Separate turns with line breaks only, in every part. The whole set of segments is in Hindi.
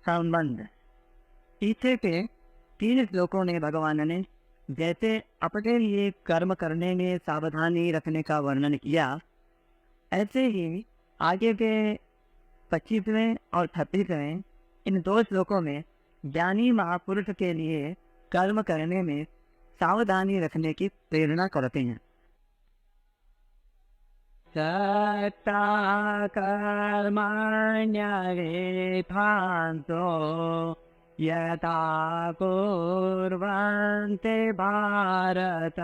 संबंध। पीछे के 3 श्लोकों में भगवान ने जैसे अपने लिए कर्म करने में सावधानी रखने का वर्णन किया, ऐसे ही आगे के 25वें और 36वें इन 2 श्लोकों में ज्ञानी महापुरुष के लिए कर्म करने में सावधानी रखने की प्रेरणा करते हैं। सत्ता कर्मण्यवेधान्तो यथा कुर्वन्ते भारत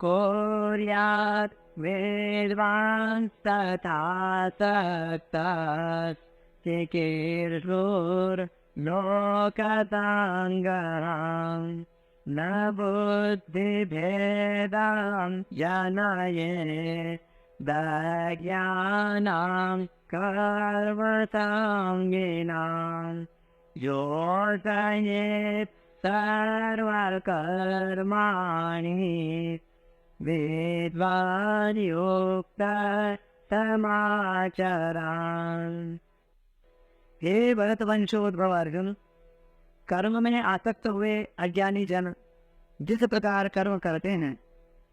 कुर्यात् वेद्वान् तथा सक्तः चिकीर्षुर्लोकताङ्गराम् न बुद्धिभेदं जनये दज्ञानां कर्मसंगिनां योजयेत् सर्वकर्माणि विद्वान् युक्तः समाचरान्। हे भरतवंशोद्भव अर्जुन, कर्म में आसक्त हुए अज्ञानी जन जिस प्रकार कर्म करते हैं,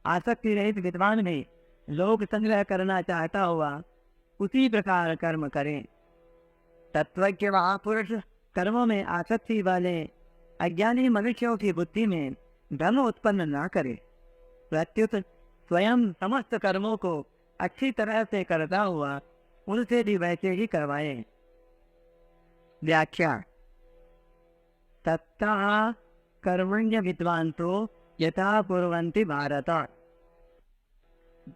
आसक्ति रहित विद्वान में लोक संग्रह करना चाहता हुआ उसी प्रकार कर्म करें। तत्वज्ञ महापुरुष कर्मों में आसक्ति वाले अज्ञानी मनुष्यों की बुद्धि में भ्रम उत्पन्न न करे, प्रत्युत स्वयं समस्त कर्मों को अच्छी तरह से करता हुआ उनसे भी वैसे ही करवाए। व्याख्या। तत्ता कर्मण्य विद्वांसो यथा कुर्वन्ति भारत।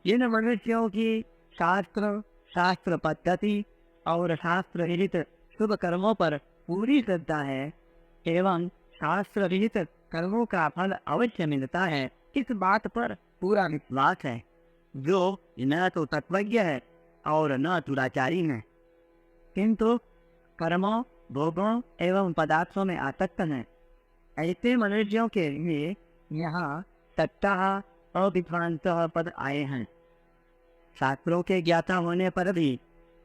जिन मनुष्यों की शास्त्र पद्धति और शास्त्र विहित शुभ कर्मों पर पूरी श्रद्धा है एवं शास्त्र विहित कर्मों का फल अवश्य मिलता है, इस बात पर पूरा विश्वास है, जो न तो तत्वज्ञ है और न दुराचारी है, किंतु कर्मों भोगों एवं पदार्थों में आसक्त हैं, ऐसे मनुष्यों के लिए यहाँ सत्ता और विद्वांसः पद आए हैं। शास्त्रों के ज्ञाता होने पर भी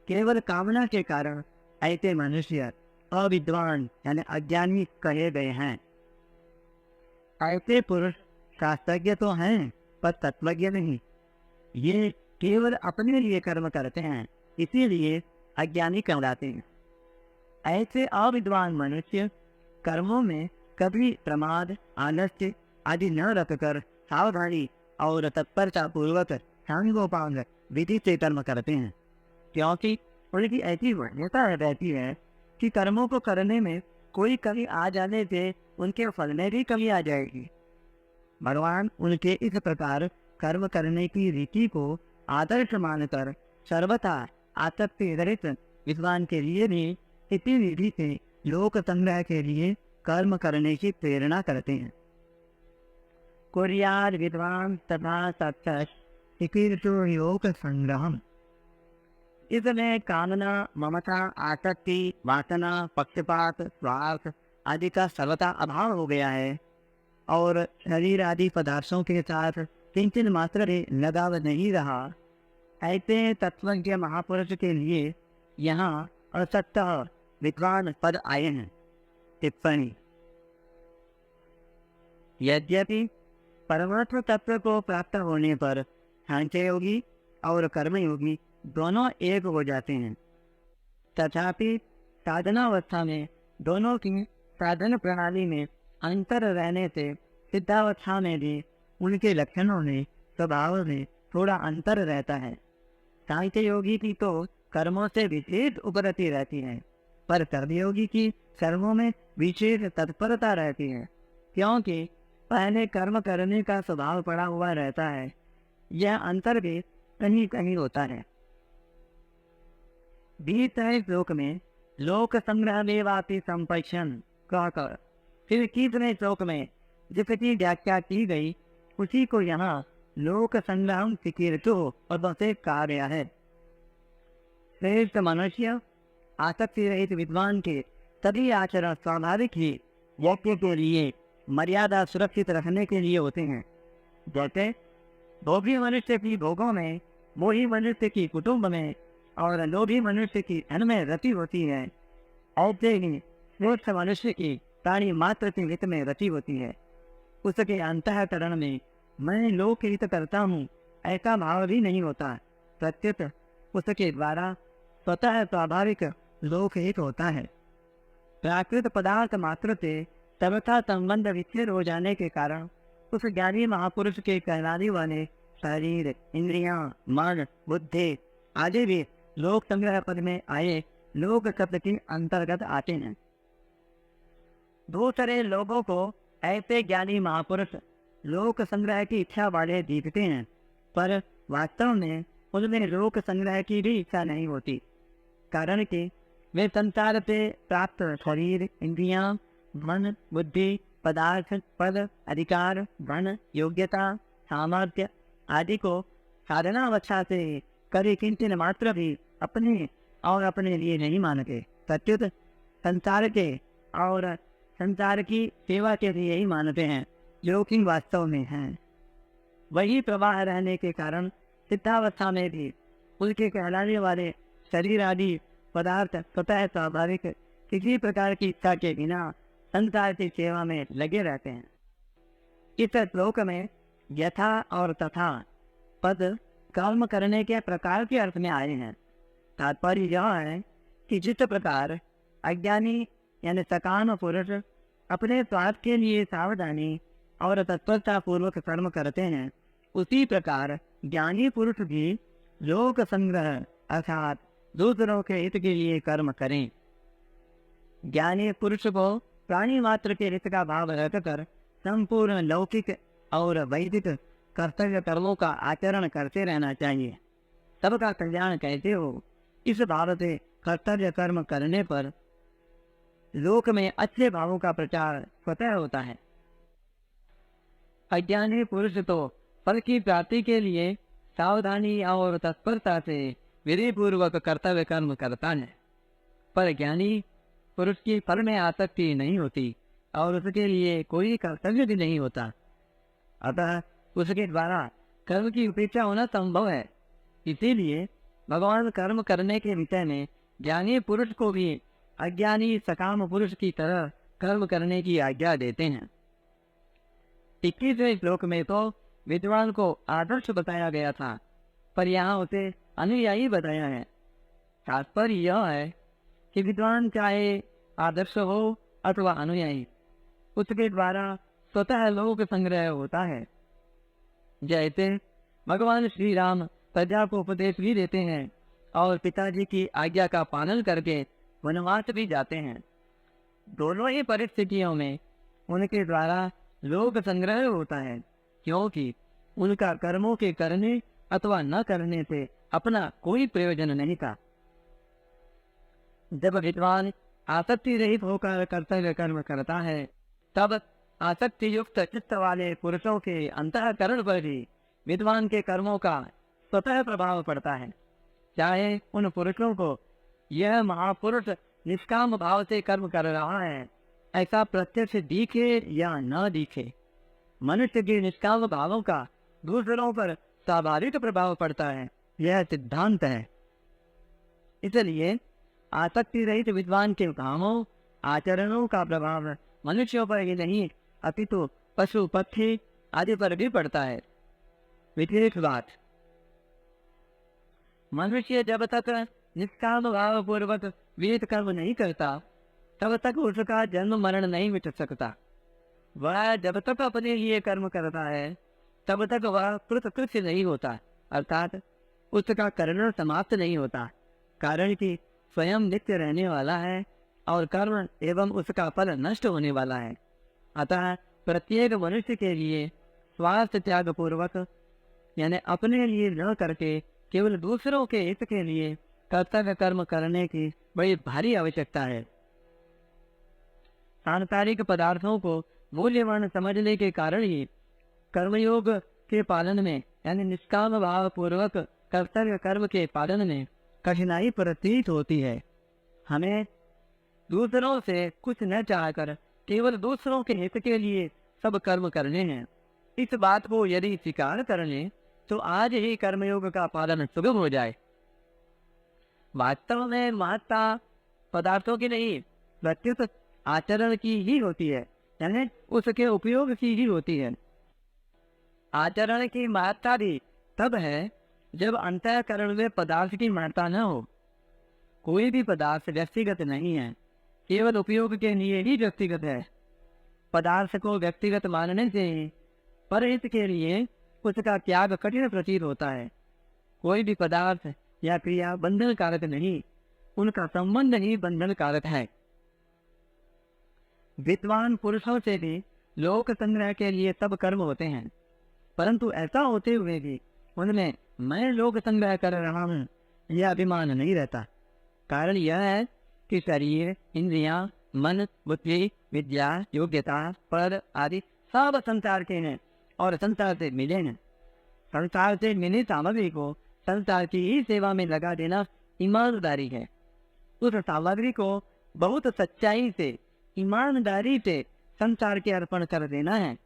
केवल कामना के कारण ऐसे मनुष्य अविद्वान यानी अज्ञानी कहे गए हैं। ऐसे पुरुष शास्त्रज्ञ तो हैं पर तत्वज्ञ नहीं, ये केवल अपने लिए कर्म करते हैं, इसीलिए अज्ञानी कहलाते हैं। ऐसे अविद्वान मनुष्य कर्मों में कभी प्रमाद आलस्य आदि न रखकर सावधानी और तत्परता पूर्वक सांगोपांग विधि से कर्म करते हैं, क्योंकि उनकी ऐसी मान्यता रहती है कि कर्मों को करने में कोई कमी आ जाने से उनके फल में भी कमी आ जाएगी। भगवान उनके इस प्रकार कर्म करने की रीति को आदर्श मानकर सर्वथा आसक्ति रहित विद्वान के लिए भी इसी विधि से लोक संग्रह के लिए कर्म करने की प्रेरणा करते हैं। कुर्यात् विद्वान् तथा सक्तः चिकीर्षुर् लोक संग्रहम्। इसमें कामना, ममता, आसक्ति, वासना, पक्षपात, स्वार्थ आदि का सर्वथा अभाव हो गया है और शरीर आदि पदार्थों के साथ किंचन मात्र भी लगाव नहीं रहा। ऐसे तत्वज्ञ महापुरुष के लिए यहाँ असक्तः विद्वान पद आए हैं। टिप्पणी। यद्यपि परमात्म तत्व को प्राप्त होने पर सांख्य योगी और कर्मयोगी दोनों एक हो जाते हैं, तथापि साधनावस्था में दोनों की साधन प्रणाली में अंतर रहने से सिद्धावस्था में भी उनके लक्षणों में स्वभाव में थोड़ा अंतर रहता है। सांख्य योगी की तो कर्मों से विशेष उपरति रहती है, पर कर्मयोगी की कर्मों में विशेष तत्परता रहती है, क्योंकि पहले कर्म करने का स्वभाव पड़ा हुआ रहता है। यह अंतर भी कहीं कहीं होता है। 20वें श्लोक में लोक संग्रह में वापी संपक्षण कहकर फिर 21वें श्लोक में जिसकी व्याख्या की गई उसी को यहाँ लोक संग्रह चिकीर्षु और बसे कहा गया है। श्रेष्ठ मनुष्य आसक्ति रहित विद्वान के सभी आचरण स्वाभाविक ही यज्ञ के लिए मर्यादा सुरक्षित रखने के लिए होते हैं। जैसे भोगी मनुष्य की भोगों में, मोही मनुष्य की कुटुंब में और लोभी मनुष्य की धन में रति होती है, ऐसे ही श्रेष्ठ मनुष्य की प्राणी मात्र के हित में रति होती है। उसके अंतःकरण में मैं लोक हित करता हूँ ऐसा भाव भी नहीं होता। प्रत्युत उसके द्वारा स्वतः स्वाभाविक लोक हित होता है। प्राकृत पदार्थ मात्र से सर्वथा संबंध विच्छेद हो जाने के कारण उस ज्ञानी महापुरुष के कहलाने वाले शरीर, इंद्रियां, मन, बुद्धि आदि भी लोक संग्रह पद में आए लोक शब्द के अंतर्गत आते हैं। दूसरे लोगों को ऐसे ज्ञानी महापुरुष लोक संग्रह की इच्छा वाले दिखते हैं, पर वास्तव में उनमें लोक संग्रह की भी इच्छा नहीं होती। कारण कि वे संसार से प्राप्त शरीर, इंद्रियां, मन, बुद्धि, पदार्थ, पद, अधिकार, धन, योग्यता, सामर्थ्य आदि को साधना अवस्था से करे किंचन मात्र भी अपने और अपने लिए नहीं मानते। प्रत्युत संसार के और संसार की सेवा के लिए ही मानते हैं, जो कि वास्तव में है। वही प्रवाह रहने के कारण सिद्धावस्था में भी उसके कहलाने वाले शरीर आदि पदार्थ स्वतः स्वाभाविक किसी प्रकार की इच्छा के बिना संसार की सेवा में लगे रहते हैं। इस श्लोक में यथा और तथा पद कर्म करने के प्रकार के अर्थ में आए हैं। तात्पर्य यह है कि जिस प्रकार अज्ञानी यानी सकाम पुरुष अपने स्वार्थ के लिए सावधानी और तत्परता पूर्वक कर्म करते हैं, उसी प्रकार ज्ञानी पुरुष भी लोक संग्रह अर्थात दूसरों के हित के लिए कर्म करें। ज्ञानी पुरुष को प्राणी मात्र के हित का भाव रखकर संपूर्ण लौकिक और वैदिक कर्तव्य कर्मों का आचरण करते रहना चाहिए। सबका कल्याण कैसे हो, इस भाव से कर्तव्य कर्म करने पर लोक में अच्छे भावों का प्रचार स्वतः होता है। अज्ञानी पुरुष तो फल की प्राप्ति के लिए सावधानी और तत्परता से विधि पूर्वक कर्तव्य कर्म करता है, पर ज्ञानी पुरुष की फल में आसक्ति नहीं होती और उसके लिए कोई कर्तव्य भी नहीं होता। अतः उसके द्वारा कर्म की उपेक्षा होना संभव है। इसीलिए भगवान कर्म करने के विषय में ज्ञानी पुरुष को भी अज्ञानी सकाम पुरुष की तरह कर्म करने की आज्ञा देते हैं। 21वें श्लोक में तो विद्वान को आदर्श बताया गया था, पर यहाँ उसे अनुयायी बताया है। तात्पर्य यह है कि विद्वान चाहे आदर्श हो अथवा अनुयायी, उसके द्वारा स्वतः लोक संग्रह होता है। जैसे भगवान श्री राम प्रजा को उपदेश भी देते हैं और पिताजी की आज्ञा का पालन करके वनवास भी जाते हैं। दोनों ही परिस्थितियों में उनके द्वारा लोक संग्रह होता है, क्योंकि उनका कर्मों के करने अथवा न करने से अपना कोई प्रयोजन नहीं था। जब विद्वान आसक्ति रहित होकर कर्तव्य कर्म करता है, तब आसक्ति युक्त चित्त वाले पुरुषों के अंतःकरण पर भी विद्वान के कर्मों का स्वतः प्रभाव पड़ता है। चाहे उन पुरुषों को यह महापुरुष निष्काम भाव से कर्म कर रहा है ऐसा प्रत्यक्ष दिखे या न दिखे, मनुष्य के निष्काम भावों का दूसरों पर स्वाभाविक प्रभाव पड़ता है, यह सिद्धांत है। इसलिए आसक्ति रहित विद्वान के कामों आचरणों का प्रभाव मनुष्यों पर ही नहीं अपितु पशु पक्षी आदि पर भी पड़ता है। विशेष बात, मनुष्य जब तक निष्काम भाव पूर्वक विहित कर्म नहीं करता, तब तक उसका जन्म मरण नहीं मिट सकता। वह जब तक अपने लिए कर्म करता है, तब तक वह कृतकृत्य नहीं होता, अर्थात उसका कर्ण समाप्त नहीं होता। कारण कि स्वयं नित्य रहने वाला है और कर्म एवं उसका फल नष्ट होने वाला है। अतः प्रत्येक मनुष्य के लिए स्वार्थ त्याग पूर्वक यानी अपने लिए न करके केवल दूसरों के हित के लिए कर्तव्य कर्म करने की बड़ी भारी आवश्यकता है। सांसारिक पदार्थों को मूल्यवान समझने के कारण ही कर्मयोग के पालन में यानी निष्काम भाव पूर्वक कर्तव्य कर्म के पालन में कठिनाई प्रतीत होती है। हमें दूसरों से कुछ न चाहकर केवल दूसरों के हित के लिए सब कर्म करने हैं। इस बात को यदि स्वीकार कर लें तो आज ही कर्मयोग का पालन सुगम हो जाए। वास्तव में महत्ता पदार्थों की नहीं, प्रत्युत आचरण की ही होती है, यानी उसके उपयोग की ही होती है। आचरण की महत्ता भी तब है जब अंतःकरण में पदार्थ की महत्ता न हो। कोई भी पदार्थ व्यक्तिगत नहीं है, केवल उपयोग के लिए ही व्यक्तिगत है। पदार्थ को व्यक्तिगत मानने से परहित के लिए उसका त्याग कठिन प्रतीत होता है। कोई भी पदार्थ या क्रिया बंधन कारक नहीं, उनका संबंध ही बंधन कारक है। विद्वान पुरुषों से भी लोक संग्रह के लिए सब कर्म होते हैं, परंतु ऐसा होते हुए भी उनमें मैं लोक संग्रह कर रहा हूँ यह अभिमान नहीं रहता। कारण यह है कि शरीर, इंद्रियां, मन, बुद्धि, विद्या, योग्यता, पद आदि सब संसार के हैं और संसार से मिले हैं। संसार से मिली सामग्री को संसार की ही सेवा में लगा देना ईमानदारी है। उस सामग्री को बहुत सच्चाई से, ईमानदारी से संसार के अर्पण कर देना है।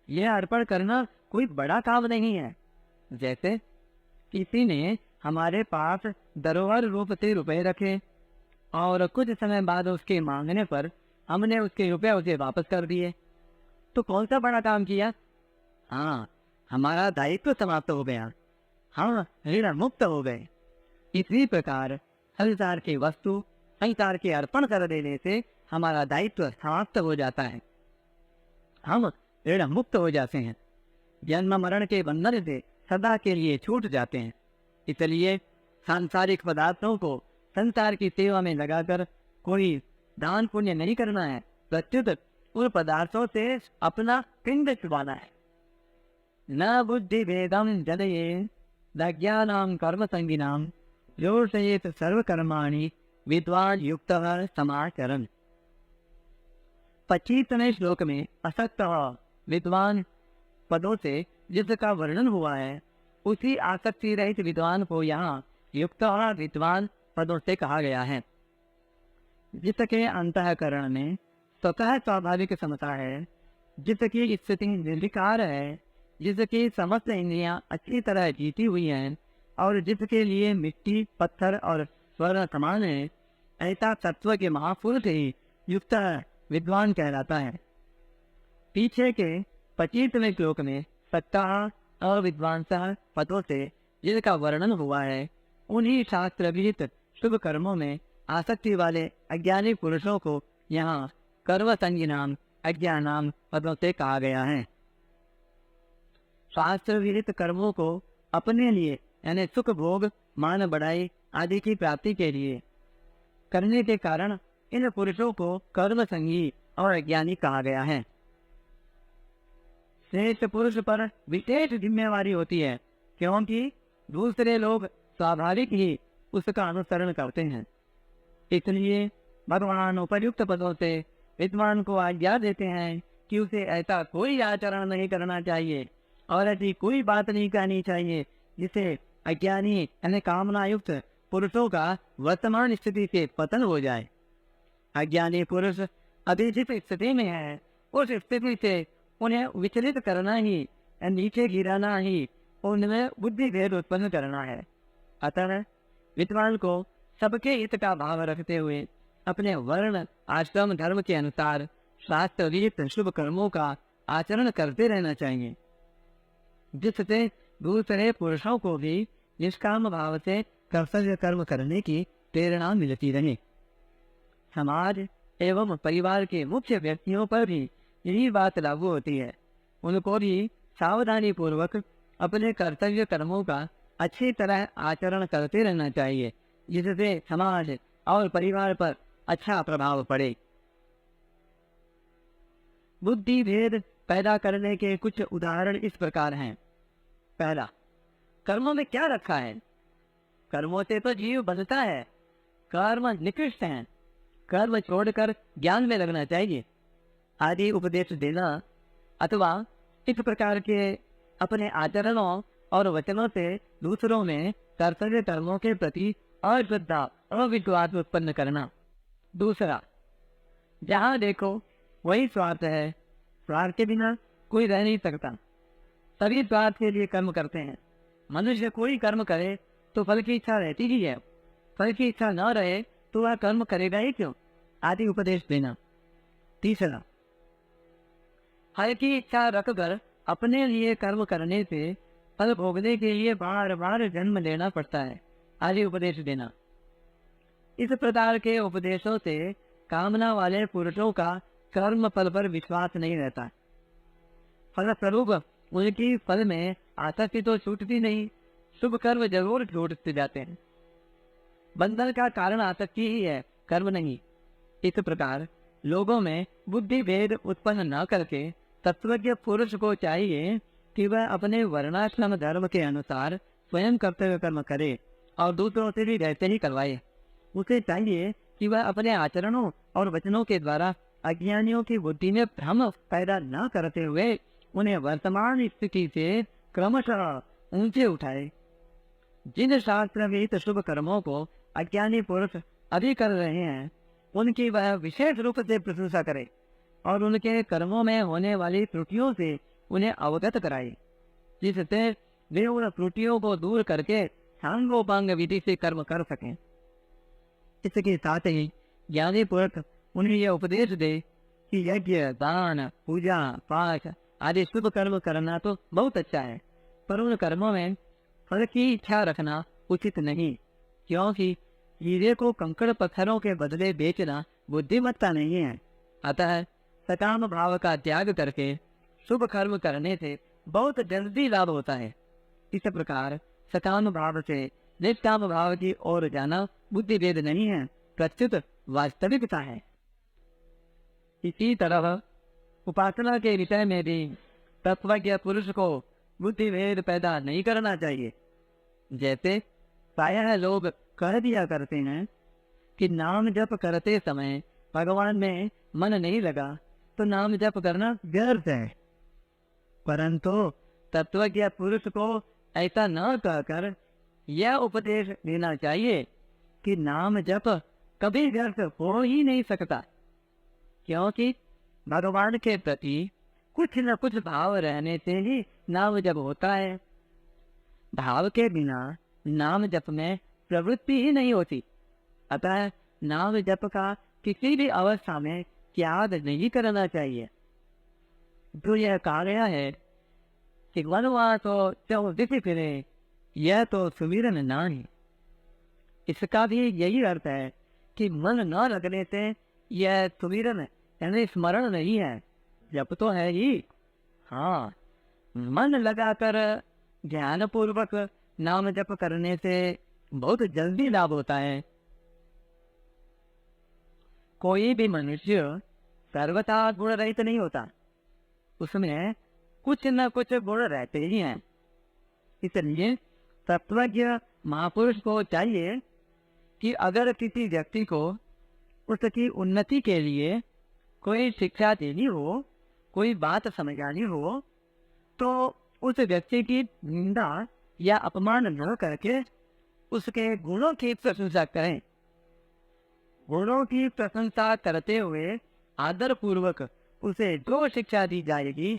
यह अर्पण करना कोई बड़ा काम नहीं है। जैसे किसी ने हमारे पास धरोहर रूप से रुपए रखे और कुछ समय बाद उसके मांगने पर हमने उसके रुपए उसे वापस कर दिए, तो कौन सा बड़ा काम किया? हाँ, हमारा दायित्व समाप्त हो गया, हम ऋण मुक्त हो गए। इसी प्रकार संसार की वस्तु संसार के अर्पण कर देने से हमारा दायित्व समाप्त हो जाता है, हम ऋण मुक्त हो जाते हैं, जन्म मरण के बंधन से सदा के लिए छूट जाते हैं। इसलिए सांसारिक पदार्थों को संसार की सेवा में लगाकर कोई दान पुण्य नहीं करना है, प्रत्युत उन पदार्थों से अपना पिंड छुपाना है। न बुद्धि भेदम जदये दज्ञानां कर्म संगिनां योषयेत सर्व कर्माणि विद्वान युक्त समाचरण। 25वें श्लोक में असक्त विद्वान पदों से जिसका वर्णन हुआ है, उसी आसक्ति रहित विद्वान को यहाँ युक्त विद्वान पदों से कहा गया है। जिसके अंतःकरण में स्वतः स्वाभाविक समता है, जिसकी स्थिति निर्विकार है, जिसकी समस्त इंद्रियां अच्छी तरह जीती हुई हैं और जिसके लिए मिट्टी, पत्थर और स्वर्ण समान है, ऐसा तत्व के महापुरुष ही युक्त विद्वान कहलाता है। पीछे के 25वें श्लोक में सत्ता अविद्वांसः पदों से जिसका वर्णन हुआ है, उन्हीं शास्त्र विहित शुभ कर्मों में आसक्ति वाले अज्ञानी पुरुषों को यहाँ कर्म संगिनाम अज्ञानाम पदों से कहा गया है। शास्त्र विहित कर्मों को अपने लिए यानी सुख भोग, मान बढ़ाई आदि की प्राप्ति के लिए करने के कारण इन पुरुषों को कर्म संगी और अज्ञानी कहा गया है। श्रेष्ठ पुरुष पर विशेष जिम्मेवारी होती है, क्योंकि दूसरे लोग स्वाभाविक ही उसका अनुसरण करते हैं। इसलिए भगवान उपयुक्त पदों से विद्वान को आज्ञा देते हैं कि उसे ऐसा कोई आचरण नहीं करना चाहिए और ऐसी कोई बात नहीं कहनी चाहिए जिसे अज्ञानी यानी कामना युक्त पुरुषों का वर्तमान स्थिति से पतन हो जाए। अज्ञानी पुरुष अभी जिस स्थिति में है, उस स्थिति से उन्हें विचलित करना ही, नीचे गिराना ही उनमें बुद्धि भेद उत्पन्न करना है। अतः विद्वान को सबके हित का भाव रखते हुए अपने वर्ण, आश्रम, धर्म के अनुसार शास्त्र विहित शुभ कर्मों का आचरण करते रहना चाहिए, जिससे दूसरे पुरुषों को भी निष्काम भाव से कर्तव्य कर्म करने की प्रेरणा मिलती रहे। समाज एवं परिवार के मुख्य व्यक्तियों पर भी यही बात लागू होती है। उनको भी सावधानी पूर्वक अपने कर्तव्य कर्मों का अच्छी तरह आचरण करते रहना चाहिए, जिससे समाज और परिवार पर अच्छा प्रभाव पड़े। बुद्धि भेद पैदा करने के कुछ उदाहरण इस प्रकार हैं। पहला, कर्मों में क्या रखा है? कर्मों से तो जीव बचता है, कर्म निकृष्ट हैं, कर्म छोड़कर ज्ञान में लगना चाहिए आदि उपदेश देना, अथवा इस प्रकार के अपने आचरणों और वचनों से दूसरों में कर्तव्य कर्मों के प्रति अश्रद्धा, अविश्वास उत्पन्न करना। दूसरा, जहाँ देखो वही स्वार्थ है, स्वार्थ के बिना कोई रह नहीं सकता, सभी स्वार्थ के लिए कर्म करते हैं। मनुष्य कोई कर्म करे तो फल की इच्छा रहती ही है, फल की इच्छा न रहे तो वह कर्म करेगा ही क्यों, आदि उपदेश देना। तीसरा, फल की इच्छा रखकर अपने लिए कर्म करने से फल भोगने के लिए बार बार जन्म लेना पड़ता है, आदि उपदेश देना। इस प्रकार के उपदेशों से कामना वाले पुरुषों का कर्म फल पर विश्वास नहीं रहता। फलस्वरूप उनकी फल में आसक्ति तो छूटती नहीं, शुभ कर्म जरूर छूटते जाते हैं। बंधन का कारण आसक्ति ही है, कर्म नहीं। इस प्रकार लोगों में बुद्धि भेद उत्पन्न न करके तत्वज्ञ पुरुष को चाहिए कि वह अपने वर्णाश्रम धर्म के अनुसार स्वयं कर्तव्य कर्म करे और दूसरों से भी वैसे ही करवाए। उसे चाहिए कि वह अपने आचरणों और वचनों के द्वारा अज्ञानियों की बुद्धि में भ्रम पैदा न करते हुए उन्हें वर्तमान स्थिति से क्रमशः ऊंचे उठाए। जिन शास्त्र विहित शुभ कर्मों को अज्ञानी पुरुष अभी कर रहे हैं, उनकी वह विशेष रूप से प्रशंसा करे और उनके कर्मों में होने वाली त्रुटियों से उन्हें अवगत कराए, जिससे वे उन त्रुटियों को दूर करके सांगोपांग विधि से कर्म कर सकें। इसके साथ ही ज्ञानी पुरुष उन्हें यह उपदेश दे कि यज्ञ, दान, पूजा, पाठ आदि शुभ कर्म करना तो बहुत अच्छा है, पर उन कर्मों में फल की इच्छा रखना उचित नहीं, क्योंकि हीरे को कंकड़ पत्थरों के बदले बेचना बुद्धिमत्ता नहीं है। अतः सकाम भाव का त्याग करके शुभ कर्म करने से बहुत जल्दी लाभ होता है। इस प्रकार सकाम भाव से निष्काम भाव की ओर जाना बुद्धि भेद नहीं है, प्रत्युत वास्तविकता है। इसी तरह उपासना के विषय में भी तत्वज्ञ पुरुष को बुद्धि भेद पैदा नहीं करना चाहिए। जैसे प्रायः लोग कह दिया करते हैं कि नाम जप करते समय भगवान में मन नहीं लगा तो नाम जप करना व्यर्थ है, परंतु तत्वज्ञ पुरुष को ऐसा न कहकर यह उपदेश देना चाहिए कि नाम जप कभी व्यर्थ हो ही नहीं सकता, क्योंकि भगवान के प्रति कुछ न कुछ भाव रहने से ही नाम जप होता है। भाव के बिना नाम जप में प्रवृत्ति ही नहीं होती। अतः नाम जप का किसी भी अवस्था में त्याग नहीं करना चाहिए। जो यह कार्य है कि वनवास हो चौदिश फिरे, यह तो सुमिरन नहीं। इसका भी यही अर्थ है कि मन न लगने से यह सुमिरन यानी स्मरण नहीं है, जप तो है ही। हाँ, मन लगाकर ध्यान पूर्वक नाम जप करने से बहुत जल्दी लाभ होता है। कोई भी मनुष्य सर्वथा गुण रहित नहीं होता, उसमें कुछ न कुछ गुण रहते ही हैं। इसलिए तत्वज्ञ महापुरुष को चाहिए कि अगर किसी व्यक्ति को उसकी उन्नति के लिए कोई शिक्षा देनी हो, कोई बात समझानी हो, तो उस व्यक्ति की निंदा या अपमान न करके उसके गुणों की प्रशंसा करें। गुणों की प्रशंसा करते हुए आदर पूर्वक उसे जो शिक्षा दी जाएगी,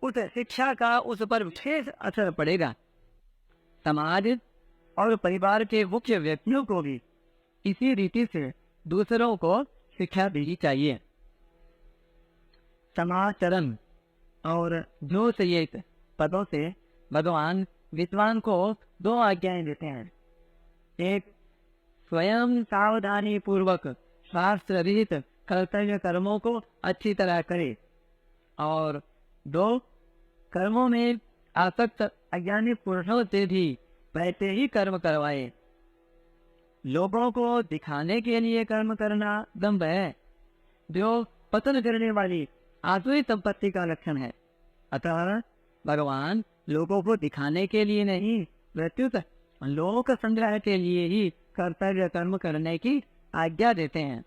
उस शिक्षा का उस पर विशेष असर पड़ेगा। समाज और परिवार के मुख्य व्यक्तियों को भी इसी रीति से दूसरों को शिक्षा देनी चाहिए। समाचरण और जो संयुक्त पदों से भगवान विद्वान को दो आज्ञाएं देते हैं। एक, स्वयं सावधानी पूर्वक शास्त्र विहित कर्तव्य कर्मों को अच्छी तरह करे, और दो, कर्मों में आसक्त अज्ञानी पुरुषों से भी वैसे ही कर्म करवाए। लोगों को दिखाने के लिए कर्म करना दंभ है, जो पतन करने वाली आसुरी संपत्ति का लक्षण है। अतः भगवान लोगों को दिखाने के लिए नहीं, प्रत्युत लोक संग्रह के लिए ही कर्तव्य कर्म करने की आज्ञा देते हैं।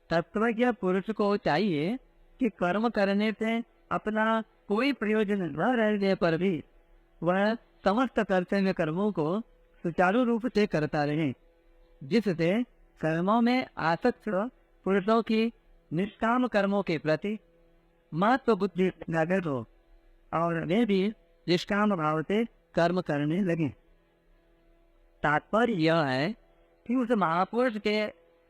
तत्वज्ञ पुरुष को चाहिए कि कर्म करने से अपना कोई प्रयोजन न रहने पर भी वह समस्त कर्तव्य कर्मों को सुचारू रूप से करता रहे, जिससे कर्मों में आसक्त पुरुषों की निष्काम कर्मों के प्रति महत्व बुद्धि जागृत हो और वे भी निष्काम भाव से कर्म करने लगे। तात्पर्य यह है कि उस महापुरुष के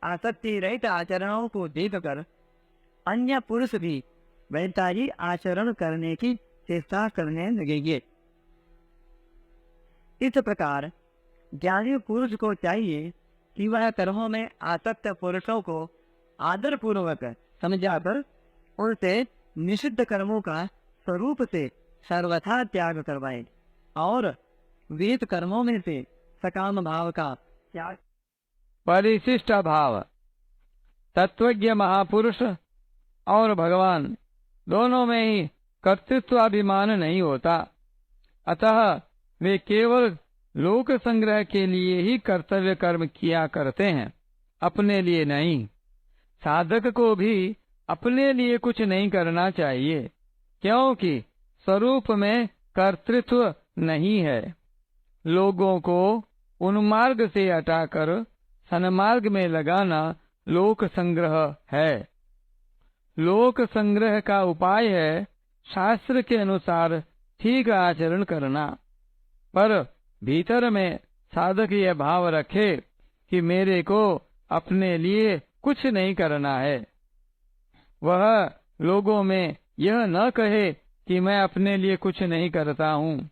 आसक्ति रहित आचरणों को देखकर अन्य पुरुष भी वैसा ही आचरण करने की चेष्टा करने लगेंगे। इस प्रकार ज्ञानी पुरुष को चाहिए कि वह कर्मों में आसक्त पुरुषों को आदर पूर्वक समझाकर उनसे निषिद्ध कर्मों का स्वरूप से सर्वथा त्याग करवाए और वेद कर्मों में से सकाम भाव का त्याग।
परिशिष्ट भाव। तत्वज्ञ महापुरुष और भगवान दोनों में ही कर्तृत्वाभिमान नहीं होता, अतः वे केवल लोक संग्रह के लिए ही कर्तव्य कर्म किया करते हैं, अपने लिए नहीं। साधक को भी अपने लिए कुछ नहीं करना चाहिए, क्योंकि स्वरूप में कर्तृत्व नहीं है। लोगों को उन्मार्ग से हटाकर सन्मार्ग में लगाना लोक संग्रह है। लोक संग्रह का उपाय है शास्त्र के अनुसार ठीक आचरण करना, पर भीतर में साधक यह भाव रखे कि मेरे को अपने लिए कुछ नहीं करना है। वह लोगों में यह न कहे कि मैं अपने लिए कुछ नहीं करता हूँ,